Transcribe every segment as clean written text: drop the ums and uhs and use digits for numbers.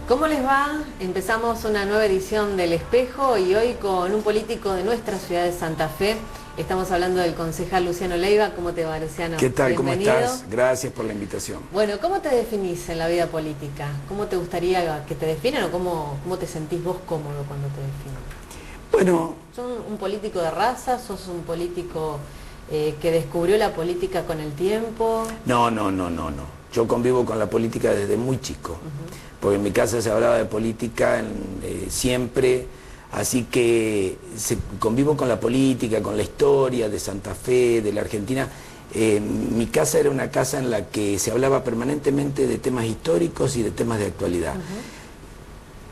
¿Cómo les va? Empezamos una nueva edición del Espejo y hoy con un político de nuestra ciudad de Santa Fe. Estamos hablando del concejal Luciano Leiva. ¿Cómo te va, Luciano? ¿Qué tal? Bienvenido. ¿Cómo estás? Gracias por la invitación. Bueno, ¿cómo te definís en la vida política? ¿Cómo te gustaría que te definan o cómo te sentís vos cómodo cuando te definen? Bueno... ¿Sos un político de raza? ¿Sos un político que descubrió la política con el tiempo? No. Yo convivo con la política desde muy chico. Porque en mi casa se hablaba de política siempre, así que convivo con la política, con la historia de Santa Fe, de la Argentina. Mi casa era una casa en la que se hablaba permanentemente de temas históricos y de temas de actualidad.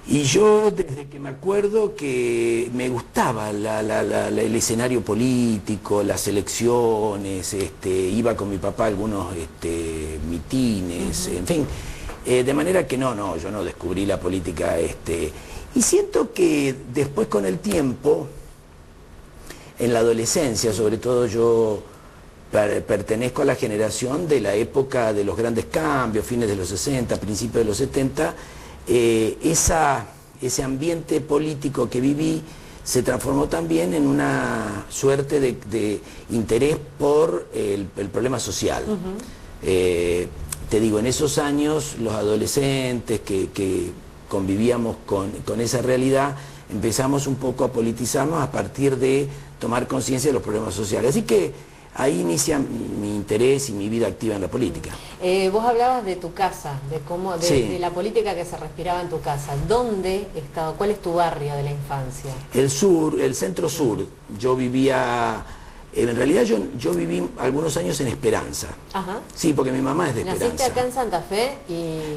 Y yo desde que me acuerdo que me gustaba el escenario político, las elecciones, iba con mi papá a algunos mitines, en fin. De manera que yo no descubrí la política, y siento que después con el tiempo, en la adolescencia, sobre todo yo pertenezco a la generación de la época de los grandes cambios, fines de los 60, principios de los 70, ese ambiente político que viví se transformó también en una suerte de interés por el problema social. Te digo, en esos años los adolescentes que convivíamos con esa realidad, empezamos un poco a politizarnos a partir de tomar conciencia de los problemas sociales. Así que ahí inicia mi interés y mi vida activa en la política. Vos hablabas de tu casa, de la política que se respiraba en tu casa. ¿Dónde estaba? ¿Cuál es tu barrio de la infancia? El sur, el centro sur. Yo vivía... En realidad yo viví algunos años en Esperanza. Ajá. Sí, porque mi mamá es de Esperanza. ¿Naciste acá en Santa Fe?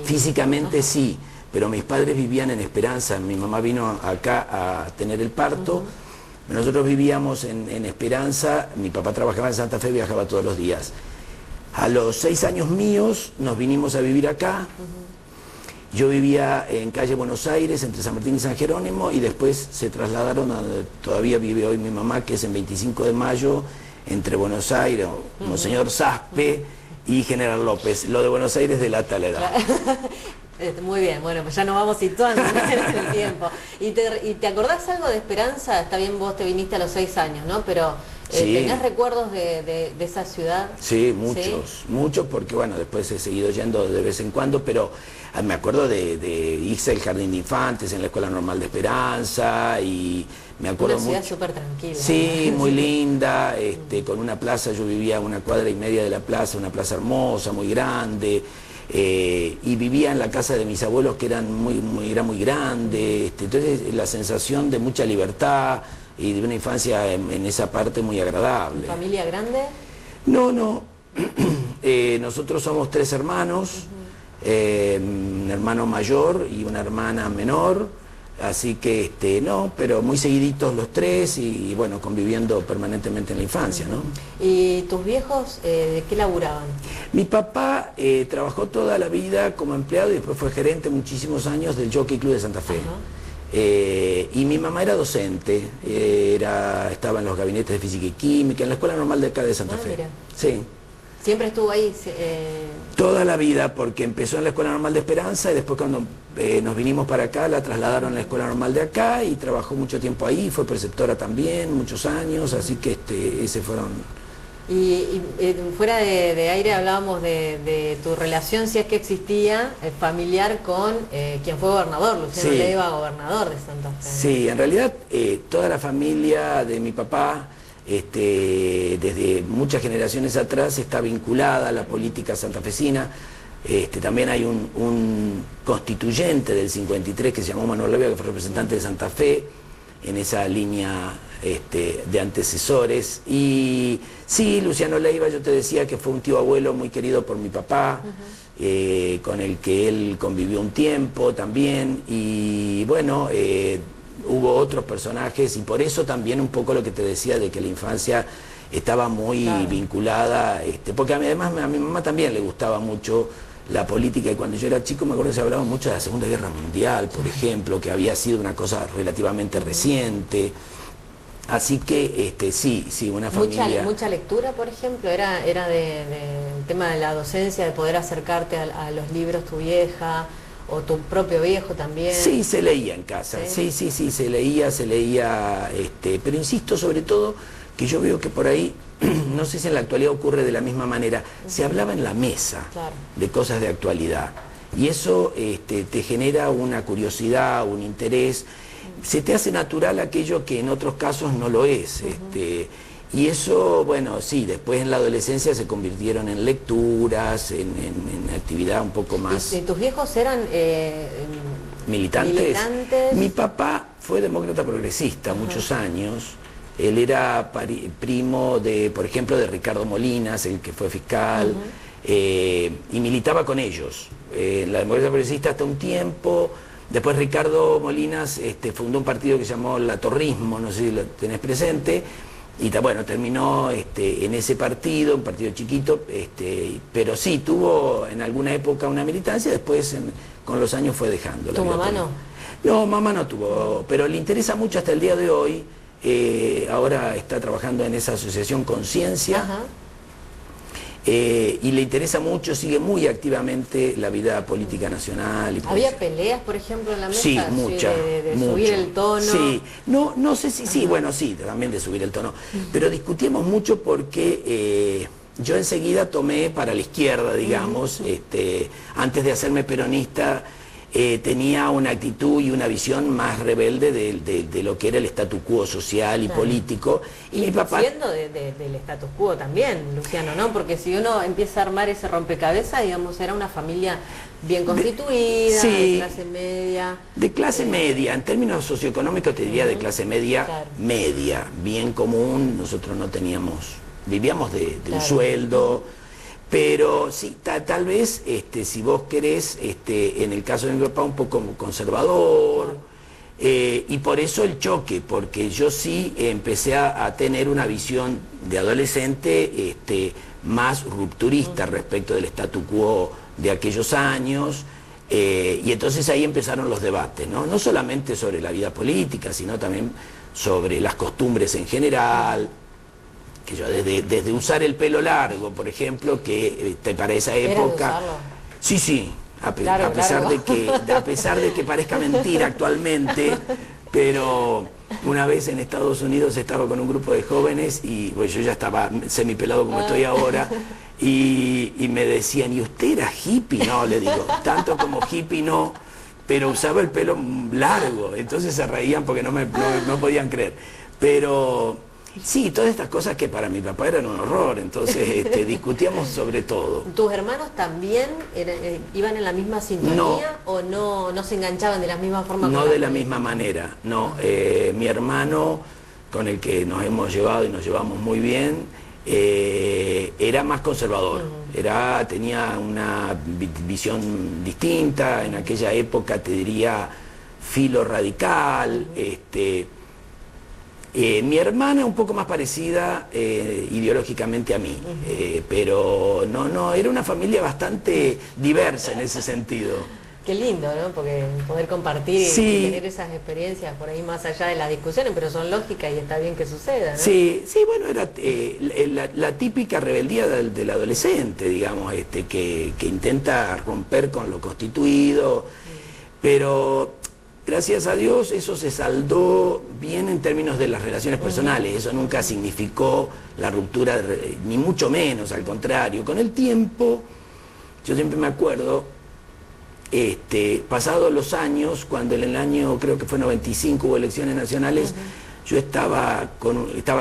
Físicamente sí, pero mis padres vivían en Esperanza. Mi mamá vino acá a tener el parto. Nosotros vivíamos en Esperanza. Mi papá trabajaba en Santa Fe, viajaba todos los días. A los 6 años míos nos vinimos a vivir acá. Yo vivía en calle Buenos Aires, entre San Martín y San Jerónimo, y después se trasladaron a donde todavía vive hoy mi mamá, que es en 25 de Mayo, entre Buenos Aires, Monseñor Saspe y General López. Lo de Buenos Aires delata la edad. Muy bien, bueno, pues ya nos vamos situando en el tiempo. ¿Y te acordás algo de Esperanza? Está bien, vos te viniste a los 6 años, ¿no? Pero sí. ¿Tenés recuerdos de esa ciudad? Sí, muchos, porque bueno, después he seguido yendo de vez en cuando, pero me acuerdo de irse al Jardín de Infantes en la Escuela Normal de Esperanza, y me acuerdo una ciudad súper tranquila. Sí, muy linda, con una plaza. Yo vivía a 1,5 cuadras de la plaza, una plaza hermosa, muy grande. Y vivía en la casa de mis abuelos, que era muy grande, entonces la sensación de mucha libertad y de una infancia en esa parte muy agradable. ¿Familia grande? No. Nosotros somos 3 hermanos, un hermano mayor y una hermana menor, así que no, pero muy seguiditos los 3 y bueno, conviviendo permanentemente en la infancia, ¿no? ¿Y tus viejos de qué laburaban? Mi papá trabajó toda la vida como empleado y después fue gerente muchísimos años del Jockey Club de Santa Fe. Y mi mamá era docente, estaba en los gabinetes de física y química, en la Escuela Normal de acá de Santa Fe. Mira. Sí. ¿Siempre estuvo ahí? Toda la vida, porque empezó en la Escuela Normal de Esperanza y después cuando nos vinimos para acá la trasladaron a la Escuela Normal de acá y trabajó mucho tiempo ahí, fue preceptora también, muchos años, así que ese fueron... Y fuera de aire hablábamos de tu relación, si es que existía, familiar con quien fue gobernador, Luciano Leiva, gobernador de Santa Fe. Sí, en realidad toda la familia de mi papá, desde muchas generaciones atrás, está vinculada a la política santafesina. También hay un constituyente del 53 que se llamó Manuel Leiva, que fue representante de Santa Fe, en esa línea de antecesores. Y sí, Luciano Leiva, yo te decía que fue un tío abuelo muy querido por mi papá, con el que él convivió un tiempo también, y bueno, hubo otros personajes, y por eso también un poco lo que te decía de que la infancia estaba muy vinculada, porque además a mi mamá también le gustaba mucho la política, y cuando yo era chico me acuerdo que se hablaba mucho de la Segunda Guerra Mundial, por ejemplo, que había sido una cosa relativamente reciente. Así que sí, una familia... Mucha lectura, por ejemplo, era del tema de la docencia, de poder acercarte a los libros tu vieja, o tu propio viejo también. Sí, se leía en casa, sí, se leía, pero insisto sobre todo que yo veo que por ahí, no sé si en la actualidad ocurre de la misma manera, se hablaba en la mesa de cosas de actualidad, y eso te genera una curiosidad, un interés, se te hace natural aquello que en otros casos no lo es, y eso, bueno, sí, después en la adolescencia se convirtieron en lecturas, en actividad un poco más... ¿Y tus viejos eran militantes? Mi papá fue demócrata progresista muchos años. Él era primo de, por ejemplo, de Ricardo Molinas, el que fue fiscal, y militaba con ellos. La democracia progresista hasta un tiempo. Después Ricardo Molinas fundó un partido que se llamó Latorrismo, no sé si lo tenés presente. Y bueno, terminó en ese partido, un partido chiquito, pero sí, tuvo en alguna época una militancia, después con los años fue dejando. ¿Tu mamá no? No, mamá no tuvo, pero le interesa mucho hasta el día de hoy, ahora está trabajando en esa asociación Conciencia, y le interesa mucho, sigue muy activamente la vida política nacional. Y ¿había peleas, por ejemplo, en la mesa? Sí, muchas. De subir el tono. Sí, no sé si, sí, bueno, sí, también de subir el tono. Pero discutimos mucho porque yo enseguida tomé para la izquierda, digamos, antes de hacerme peronista, tenía una actitud y una visión más rebelde de lo que era el statu quo social y político. Y mi papá... siendo del status quo también, Luciano, ¿no? Porque si uno empieza a armar ese rompecabezas, digamos, era una familia bien constituida, de clase media. De clase media, en términos socioeconómicos te diría de clase media, media, bien común. Nosotros no teníamos, vivíamos de un sueldo. Pero sí, tal vez, si vos querés, en el caso de mi papá, un poco conservador, y por eso el choque, porque yo sí empecé a tener una visión de adolescente más rupturista respecto del statu quo de aquellos años, y entonces ahí empezaron los debates, ¿no? No solamente sobre la vida política, sino también sobre las costumbres en general, que yo desde usar el pelo largo, por ejemplo, que para esa época... Sí, a pesar de que parezca mentira actualmente, pero una vez en Estados Unidos estaba con un grupo de jóvenes y pues, yo ya estaba semipelado como estoy ahora, y me decían, ¿y usted era hippie? No, le digo, tanto como hippie no, pero usaba el pelo largo, entonces se reían porque no podían creer. Pero... sí, todas estas cosas que para mi papá eran un horror, entonces discutíamos sobre todo. ¿Tus hermanos también iban en la misma sintonía o no se enganchaban de la misma forma? No de la misma manera, no. Mi hermano, con el que nos hemos llevado y nos llevamos muy bien, era más conservador, tenía una visión distinta, en aquella época te diría filo radical, mi hermana un poco más parecida ideológicamente a mí, pero no, era una familia bastante diversa en ese sentido. Qué lindo, ¿no? Porque poder compartir y tener esas experiencias por ahí más allá de las discusiones, pero son lógicas y está bien que suceda, ¿no? Sí, bueno, era la típica rebeldía del adolescente, digamos, que intenta romper con lo constituido, pero... gracias a Dios eso se saldó bien en términos de las relaciones personales, eso nunca significó la ruptura, ni mucho menos, al contrario. Con el tiempo, yo siempre me acuerdo, pasados los años, cuando en el año, creo que fue 95, hubo elecciones nacionales, yo estaba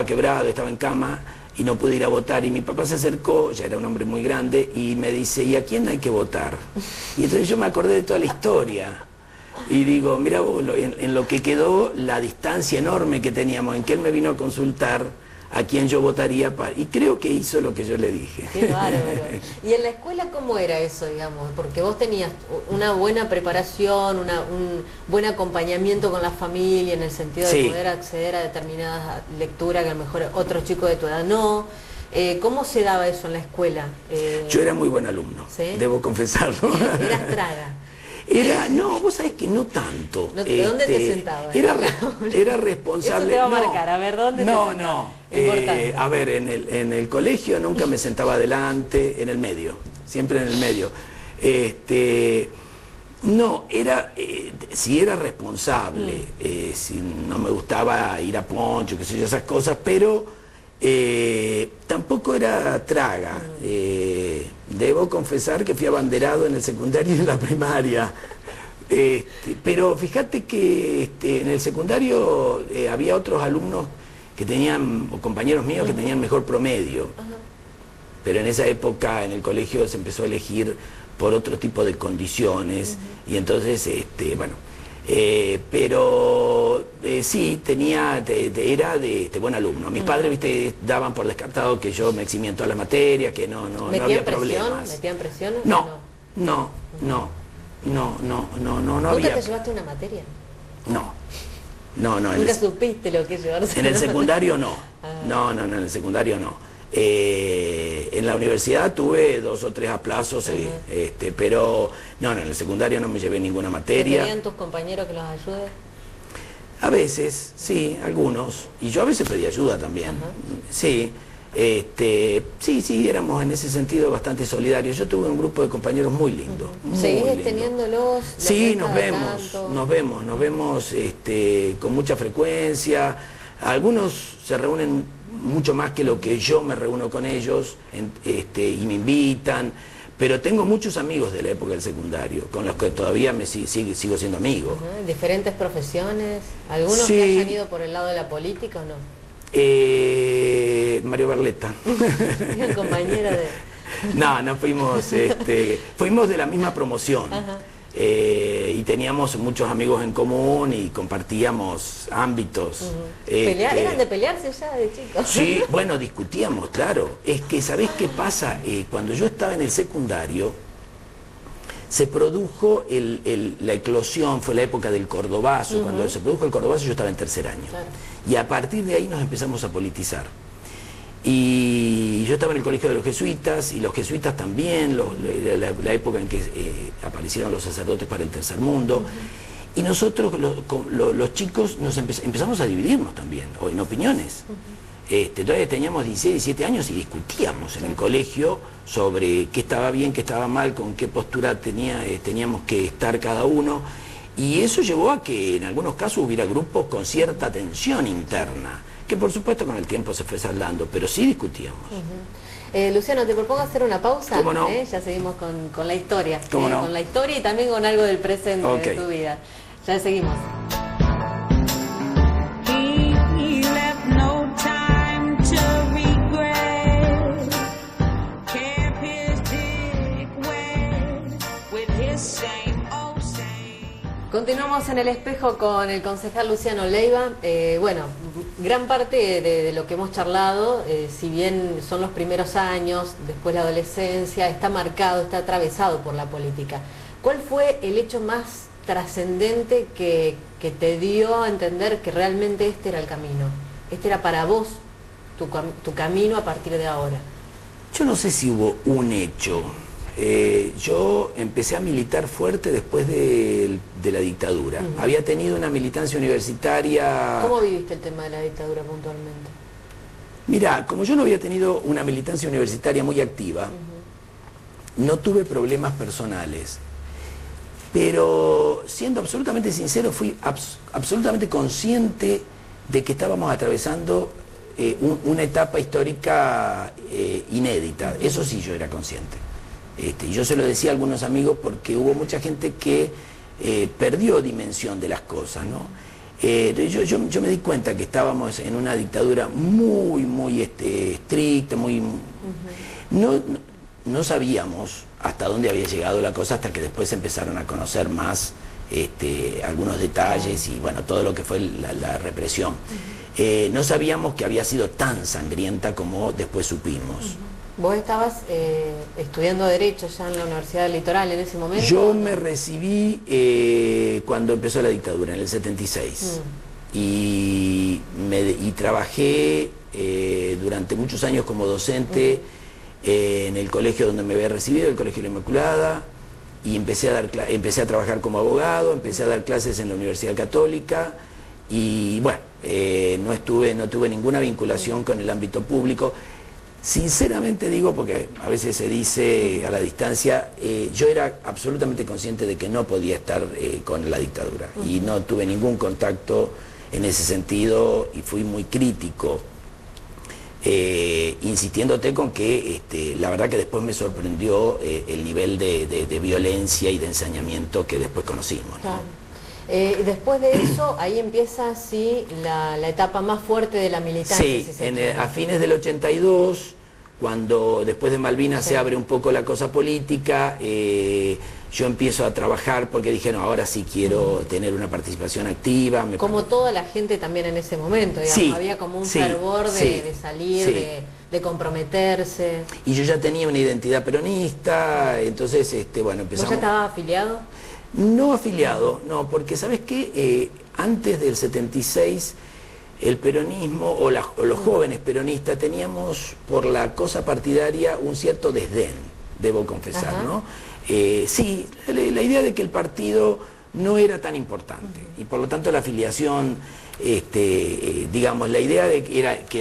quebrado, estaba en cama y no pude ir a votar, y mi papá se acercó, ya era un hombre muy grande, y me dice, ¿y a quién hay que votar? Y entonces yo me acordé de toda la historia. Y digo, mira vos, en lo que quedó la distancia enorme que teníamos, en que él me vino a consultar a quién yo votaría, y creo que hizo lo que yo le dije. Qué bárbaro. ¿Y en la escuela cómo era eso, digamos? Porque vos tenías una buena preparación, un buen acompañamiento con la familia, en el sentido de poder acceder a determinadas lecturas que a lo mejor otros chicos de tu edad no. ¿Cómo se daba eso en la escuela? Yo era muy buen alumno, debo confesarlo. ¿Eras traga? No, vos sabés que no tanto. ¿De dónde te sentabas? Era responsable. Eso te va a marcar, a ver, ¿dónde te sentabas? A ver, en el colegio nunca me sentaba adelante, en el medio, siempre en el medio. No, sí era responsable, si no me gustaba ir a poncho, qué sé yo, esas cosas, pero tampoco era traga. Debo confesar que fui abanderado en el secundario y en la primaria. Pero fíjate que en el secundario había otros alumnos que tenían, o compañeros míos que tenían mejor promedio. Pero en esa época en el colegio se empezó a elegir por otro tipo de condiciones, y entonces, bueno, pero sí, era de buen alumno. Mis padres, viste, daban por descartado que yo me eximía en todas las materias, que no había problemas. ¿Metían presión? No ¿Nunca había. te llevaste una materia? No. ¿Nunca supiste lo que es llevarse? En el secundario no. No, en el secundario no. En la universidad tuve 2 o 3 aplazos, pero no, en el secundario no me llevé ninguna materia. ¿Tenían tus compañeros que los ayuden? A veces, sí, algunos. Y yo a veces pedí ayuda también. Sí, sí, éramos en ese sentido bastante solidarios. Yo tuve un grupo de compañeros muy lindo. ¿Seguís teniéndolos? Sí, nos vemos con mucha frecuencia. Algunos se reúnen mucho más que lo que yo me reúno con ellos, y me invitan, pero tengo muchos amigos de la época del secundario, con los que todavía sigo siendo amigo. ¿Diferentes profesiones? ¿Algunos que hayan ido por el lado de la política o no? Mario Barletta. ¿Un compañero de...? No fuimos de la misma promoción. Y teníamos muchos amigos en común y compartíamos ámbitos. ¿Eran de pelearse ya de chicos? Sí, bueno, discutíamos, claro. Es que, ¿sabés qué pasa? Cuando yo estaba en el secundario, se produjo la eclosión, fue la época del Cordobazo. Cuando se produjo el Cordobazo yo estaba en tercer año. Claro. Y a partir de ahí nos empezamos a politizar. Y yo estaba en el colegio de los jesuitas, y los jesuitas también, la época en que aparecieron los sacerdotes para el tercer mundo. Y nosotros, los chicos, empezamos a dividirnos también, o en opiniones. Entonces teníamos 16, 17 años y discutíamos en el colegio sobre qué estaba bien, qué estaba mal, con qué postura teníamos que estar cada uno. Y eso llevó a que en algunos casos hubiera grupos con cierta tensión interna, que por supuesto con el tiempo se fue saldando, pero sí discutíamos. Luciano, te propongo hacer una pausa. ¿Cómo no? Ya seguimos con la historia. ¿Cómo no? Con la historia y también con algo del presente de tu vida. Ya seguimos. Continuamos en El Espejo con el concejal Luciano Leiva. Bueno, gran parte de lo que hemos charlado, si bien son los primeros años, después la adolescencia, está marcado, está atravesado por la política. ¿Cuál fue el hecho más trascendente que te dio a entender que realmente este era el camino? Este era para vos tu camino a partir de ahora. Yo no sé si hubo un hecho. Yo empecé a militar fuerte después de la dictadura. Había tenido una militancia universitaria... ¿Cómo viviste el tema de la dictadura puntualmente? Mirá, como yo no había tenido una militancia universitaria muy activa, no tuve problemas personales. Pero siendo absolutamente sincero, fui absolutamente consciente de que estábamos atravesando una etapa histórica inédita. Eso sí, yo era consciente. Yo se lo decía a algunos amigos porque hubo mucha gente que perdió dimensión de las cosas, ¿no? Yo me di cuenta que estábamos en una dictadura muy estricta, no sabíamos hasta dónde había llegado la cosa hasta que después empezaron a conocer más algunos detalles y bueno, todo lo que fue la represión. No sabíamos que había sido tan sangrienta como después supimos. ¿Vos estabas estudiando Derecho ya en la Universidad del Litoral en ese momento? Yo me recibí cuando empezó la dictadura, en el 76. Y trabajé durante muchos años como docente en el colegio donde me había recibido, el Colegio de la Inmaculada, y empecé a trabajar como abogado, empecé a dar clases en la Universidad Católica, y bueno, no tuve ninguna vinculación con el ámbito público. Sinceramente digo, porque a veces se dice a la distancia, yo era absolutamente consciente de que no podía estar con la dictadura y no tuve ningún contacto en ese sentido y fui muy crítico, insistiéndote con que la verdad que después me sorprendió el nivel de violencia y de ensañamiento que después conocimos, ¿no? Claro. Después de eso, ahí empieza sí la etapa más fuerte de la militancia. Sí, si a fines del 82, cuando después de Malvinas se abre un poco la cosa política, yo empiezo a trabajar porque dije, no, ahora sí quiero tener una participación activa. Como toda la gente también en ese momento, digamos, sí, había como un fervor de salir, de comprometerse. Y yo ya tenía una identidad peronista, entonces, bueno, empezamos... ¿Vos ya estabas afiliado? No afiliado, no, porque ¿sabes qué? Antes del 76, el peronismo o los jóvenes peronistas teníamos por la cosa partidaria un cierto desdén, debo confesar, ¿no? Sí, la idea de que el partido no era tan importante y por lo tanto la afiliación, digamos, la idea de que era que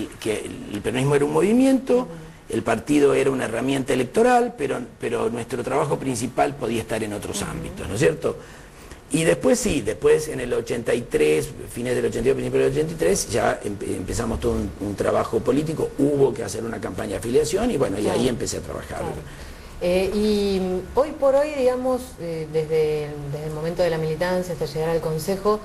el peronismo era un movimiento, el partido era una herramienta electoral, pero nuestro trabajo principal podía estar en otros ámbitos, ¿no es cierto? Y después sí, después en el 83, fines del 82, principios del 83, ya empezamos todo un trabajo político, hubo que hacer una campaña de afiliación y bueno, y ahí empecé a trabajar. Y hoy por hoy, digamos, desde el momento de la militancia hasta llegar al Consejo,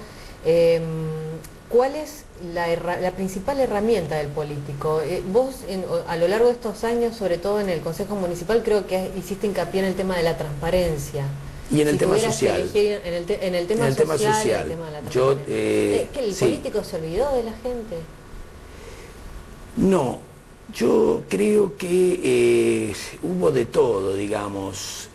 ¿cuál es la principal herramienta del político? Vos, a lo largo de estos años, sobre todo en el Consejo Municipal, creo que hiciste hincapié en el tema de la transparencia. Y en el tema social. En el tema social. El tema de la transparencia. ¿Es que el político se olvidó de la gente? No, yo creo que hubo de todo, digamos.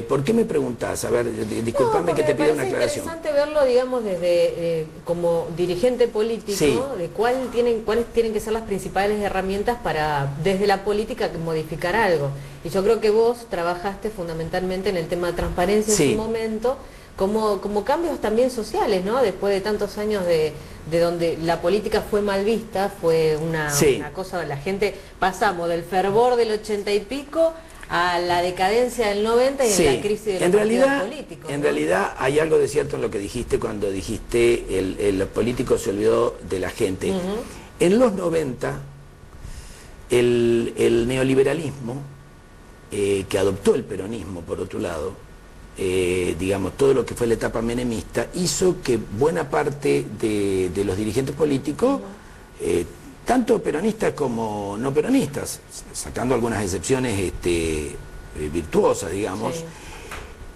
¿Por qué me preguntás? A ver, discúlpame que te pida una aclaración. Es interesante verlo, digamos, desde como dirigente político, de cuáles tienen que ser las principales herramientas para, desde la política, modificar algo. Y yo creo que vos trabajaste fundamentalmente en el tema de transparencia en su momento, como cambios también sociales, ¿no? Después de tantos años de donde la política fue mal vista, fue una cosa, la gente, pasamos del fervor del 80 y pico a la decadencia del 90 y en la crisis de los partidos políticos. En realidad hay algo de cierto en lo que dijiste cuando dijiste el político se olvidó de la gente. En los 90, el neoliberalismo, que adoptó el peronismo, por otro lado, digamos, todo lo que fue la etapa menemista, hizo que buena parte de los dirigentes políticos, tanto peronistas como no peronistas, sacando algunas excepciones virtuosas, digamos,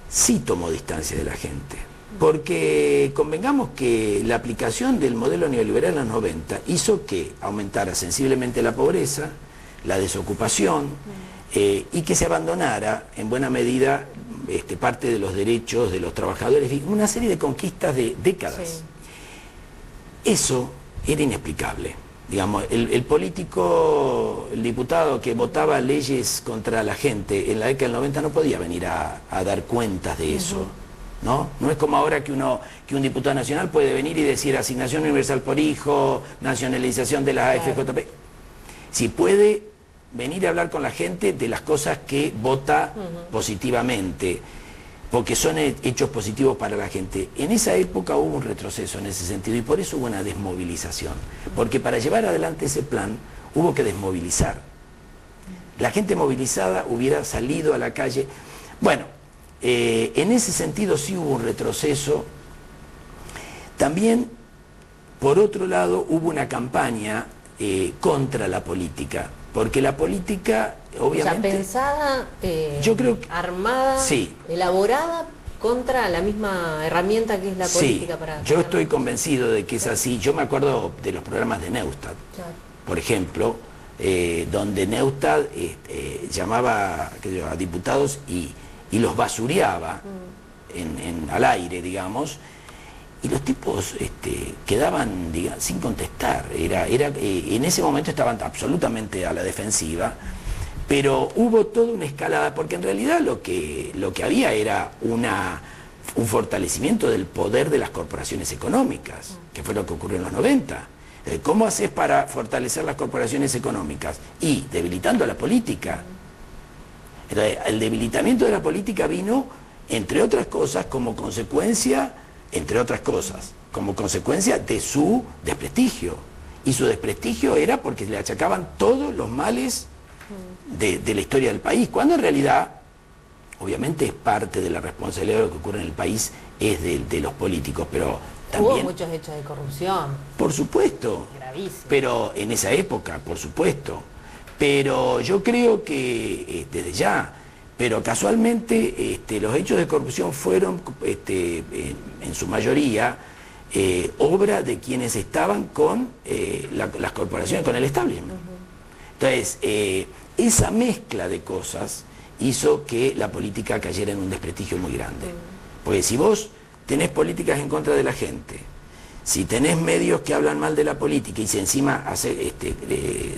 sí tomó distancia de la gente. Porque convengamos que la aplicación del modelo neoliberal en los 90 hizo que aumentara sensiblemente la pobreza, la desocupación, y que se abandonara en buena medida parte de los derechos de los trabajadores, una serie de conquistas de décadas. Eso era inexplicable. Digamos, el político, el diputado que votaba leyes contra la gente en la década del 90 no podía venir a dar cuentas de eso, ¿no? No es como ahora que un diputado nacional puede venir y decir asignación universal por hijo, nacionalización de la AFJP. Si puede venir a hablar con la gente de las cosas que vota positivamente, porque son hechos positivos para la gente. En esa época hubo un retroceso en ese sentido y por eso hubo una desmovilización, porque para llevar adelante ese plan hubo que desmovilizar. La gente movilizada hubiera salido a la calle. Bueno, en ese sentido sí hubo un retroceso. También, por otro lado, hubo una campaña contra la política, porque la política, obviamente... O sea, pensada, yo creo que, armada, elaborada contra la misma herramienta que es la política para... Yo estoy convencido de que es así. Yo me acuerdo de los programas de Neustadt, por ejemplo, donde Neustadt llamaba a diputados y los basureaba al aire, digamos, y los tipos quedaban sin contestar. En ese momento estaban absolutamente a la defensiva, pero hubo toda una escalada, porque en realidad lo que había era un fortalecimiento del poder de las corporaciones económicas, que fue lo que ocurrió en los 90. ¿Cómo haces para fortalecer las corporaciones económicas? Y debilitando la política. Entonces, el debilitamiento de la política vino, entre otras cosas, como consecuencia de su desprestigio. Y su desprestigio era porque le achacaban todos los males de la historia del país, cuando en realidad, obviamente es parte de la responsabilidad de lo que ocurre en el país, es de los políticos, pero también... Hubo muchos hechos de corrupción. Por supuesto. Gravísimo. Pero en esa época, por supuesto. Pero yo creo que, desde ya, pero casualmente los hechos de corrupción fueron, en su mayoría, obra de quienes estaban con las corporaciones, con el establishment. Entonces, esa mezcla de cosas hizo que la política cayera en un desprestigio muy grande. Porque si vos tenés políticas en contra de la gente, si tenés medios que hablan mal de la política y si encima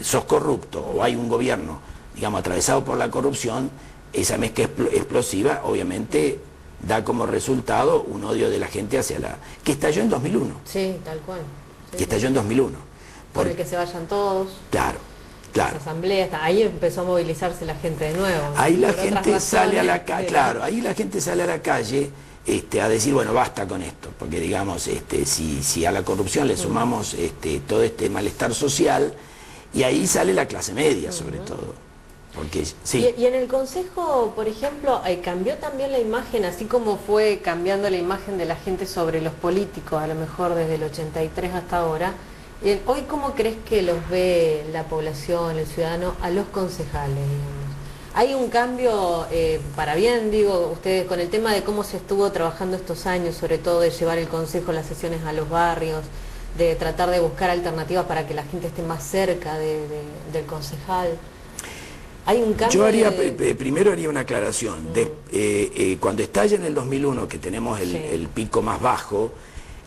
sos corrupto o hay un gobierno, digamos, atravesado por la corrupción, esa mezcla explosiva obviamente da como resultado un odio de la gente hacia la... que estalló en 2001. Sí, tal cual. Sí, que estalló en 2001. Por el que se vayan todos. Claro. Las asambleas, ahí empezó a movilizarse la gente de nuevo. Ahí la gente sale a la calle, claro, ahí la gente sale a la calle a decir, bueno, basta con esto, porque digamos, si a la corrupción le sumamos todo este malestar social, y ahí sale la clase media sobre todo. Porque, sí. Y en el Consejo, por ejemplo, cambió también la imagen, así como fue cambiando la imagen de la gente sobre los políticos, a lo mejor desde el 83 hasta ahora. Hoy, ¿cómo crees que los ve la población, el ciudadano, a los concejales, digamos? ¿Hay un cambio para bien, digo, ustedes, con el tema de cómo se estuvo trabajando estos años, sobre todo de llevar el Consejo, las sesiones a los barrios, de tratar de buscar alternativas para que la gente esté más cerca del concejal? ¿Hay un cambio? Yo primero haría una aclaración. Cuando estalla en el 2001, que tenemos el pico más bajo,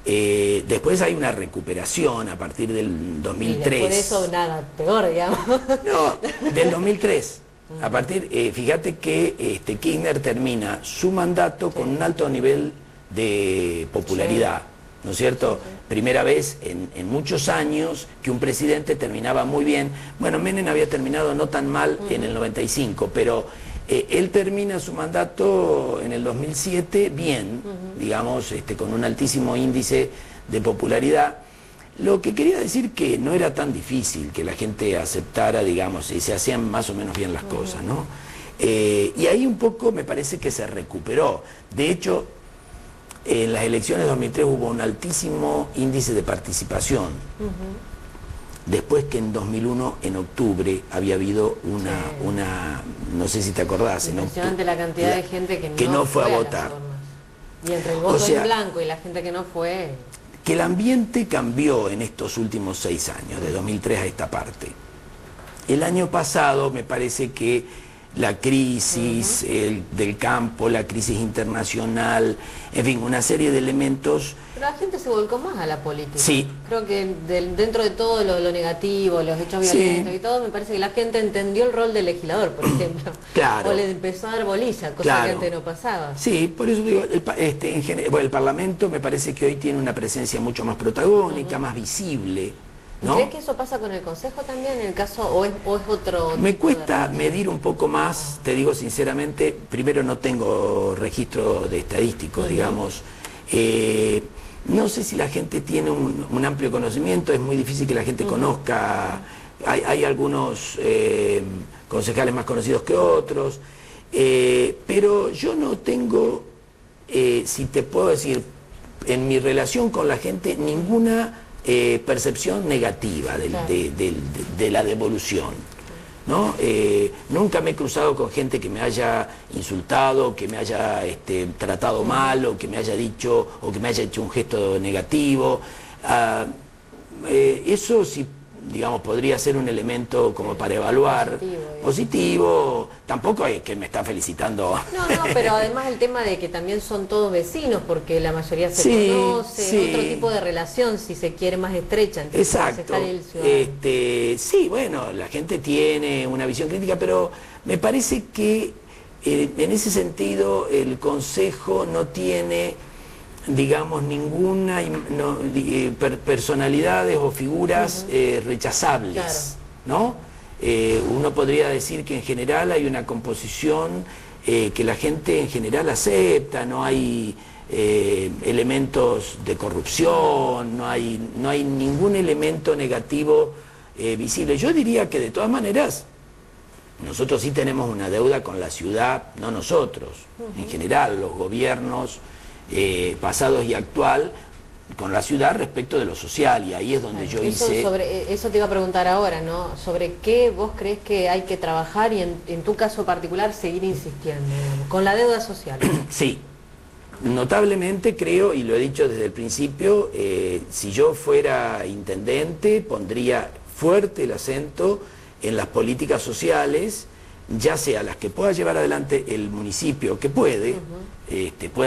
después hay una recuperación a partir del 2003. Y después de eso nada, peor, digamos. No, del 2003. A partir, fíjate que Kirchner termina su mandato con un alto nivel de popularidad, ¿no es cierto? Primera vez en muchos años que un presidente terminaba muy bien. Bueno, Menem había terminado no tan mal en el 95, pero él termina su mandato en el 2007 bien, digamos, con un altísimo índice de popularidad. Lo que quería decir que no era tan difícil que la gente aceptara, digamos, y se hacían más o menos bien las cosas, ¿no? Y ahí un poco me parece que se recuperó. De hecho, en las elecciones de 2003 hubo un altísimo índice de participación. Después que en 2001, en octubre, había habido una no sé si te acordás, impresionante la cantidad de gente que no fue a votar. Y entre el voto en blanco y la gente que no fue... Que el ambiente cambió en estos últimos 6 años, de 2003 a esta parte. El año pasado me parece que la crisis del campo, la crisis internacional, en fin, una serie de elementos... Pero la gente se volcó más a la política. Sí. Creo que dentro de todo lo negativo, los hechos violentos y todo, me parece que la gente entendió el rol del legislador, por ejemplo. Claro. O le empezó a dar bolilla, cosa que antes no pasaba. Sí, por eso digo, el Parlamento me parece que hoy tiene una presencia mucho más protagónica, más visible. ¿No? ¿Crees que eso pasa con el Consejo también en el caso, o es otro? Me cuesta medir un poco más, te digo sinceramente, primero no tengo registro de estadísticos, digamos. No sé si la gente tiene un amplio conocimiento, es muy difícil que la gente conozca, hay algunos concejales más conocidos que otros, pero yo no tengo, si te puedo decir, en mi relación con la gente, ninguna percepción negativa de la devolución, ¿no? Nunca me he cruzado con gente que me haya insultado, que me haya tratado mal, o que me haya dicho, o que me haya hecho un gesto negativo. Eso sí, digamos, podría ser un elemento como para evaluar. Positivo. Tampoco es que me está felicitando. No, pero además el tema de que también son todos vecinos, porque la mayoría se conoce, otro tipo de relación, si se quiere, más estrecha entre el concejal y el ciudadano. Sí, bueno, la gente tiene una visión crítica, pero me parece que en ese sentido el Consejo no tiene digamos, ninguna personalidades o figuras rechazables, claro, ¿no? Uno podría decir que en general hay una composición que la gente en general acepta, no hay elementos de corrupción, no hay ningún elemento negativo visible. Yo diría que de todas maneras nosotros sí tenemos una deuda con la ciudad, no nosotros, en general los gobiernos pasados y actual, con la ciudad respecto de lo social, y ahí es donde yo hice... Eso te iba a preguntar ahora, ¿no? Sobre qué vos crees que hay que trabajar y en tu caso particular seguir insistiendo, digamos, con la deuda social. Sí, notablemente creo, y lo he dicho desde el principio, si yo fuera intendente pondría fuerte el acento en las políticas sociales, ya sea las que pueda llevar adelante el municipio, que puede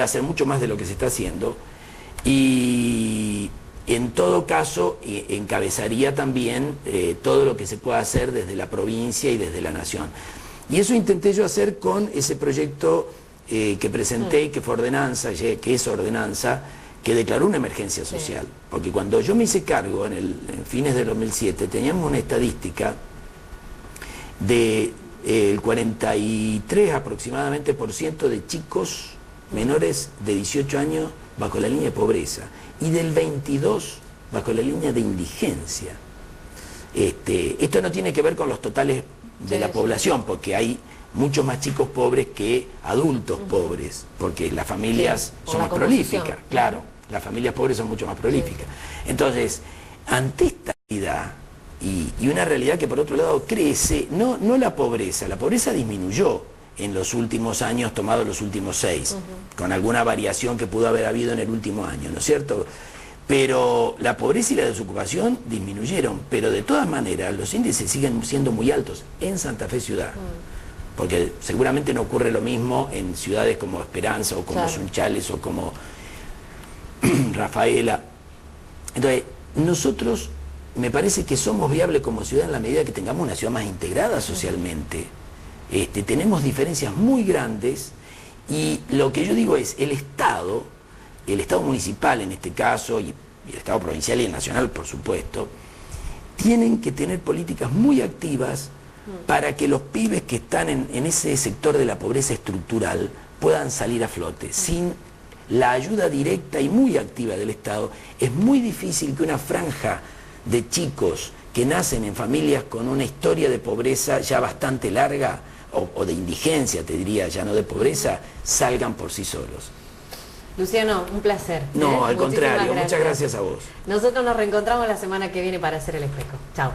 hacer mucho más de lo que se está haciendo, y en todo caso encabezaría también todo lo que se pueda hacer desde la provincia y desde la nación. Y eso intenté yo hacer con ese proyecto que presenté y que fue ordenanza, que es ordenanza, que declaró una emergencia social. Porque cuando yo me hice cargo en fines del 2007, teníamos una estadística de el 43 aproximadamente por ciento de chicos menores de 18 años bajo la línea de pobreza y del 22 bajo la línea de indigencia. Esto no tiene que ver con los totales de la población, porque hay muchos más chicos pobres que adultos pobres, porque las familias son más prolíficas, claro, las familias pobres son mucho más prolíficas. Entonces, ante esta realidad, y una realidad que por otro lado crece, no la pobreza disminuyó en los últimos años, tomado los últimos 6, con alguna variación que pudo haber habido en el último año, ¿no es cierto? Pero la pobreza y la desocupación disminuyeron, pero de todas maneras los índices siguen siendo muy altos en Santa Fe Ciudad, porque seguramente no ocurre lo mismo en ciudades como Esperanza o como Sunchales o como Rafaela. Entonces, nosotros me parece que somos viables como ciudad en la medida que tengamos una ciudad más integrada socialmente. Tenemos diferencias muy grandes y lo que yo digo es el Estado municipal en este caso, y el Estado provincial y el nacional por supuesto, tienen que tener políticas muy activas para que los pibes que están en ese sector de la pobreza estructural puedan salir a flote. Sin la ayuda directa y muy activa del Estado, es muy difícil que una franja de chicos que nacen en familias con una historia de pobreza ya bastante larga, o de indigencia, te diría, ya no de pobreza, salgan por sí solos. Luciano, un placer. No, al contrario, muchas gracias a vos. Nosotros nos reencontramos la semana que viene para Hacer el Espejo. Chao.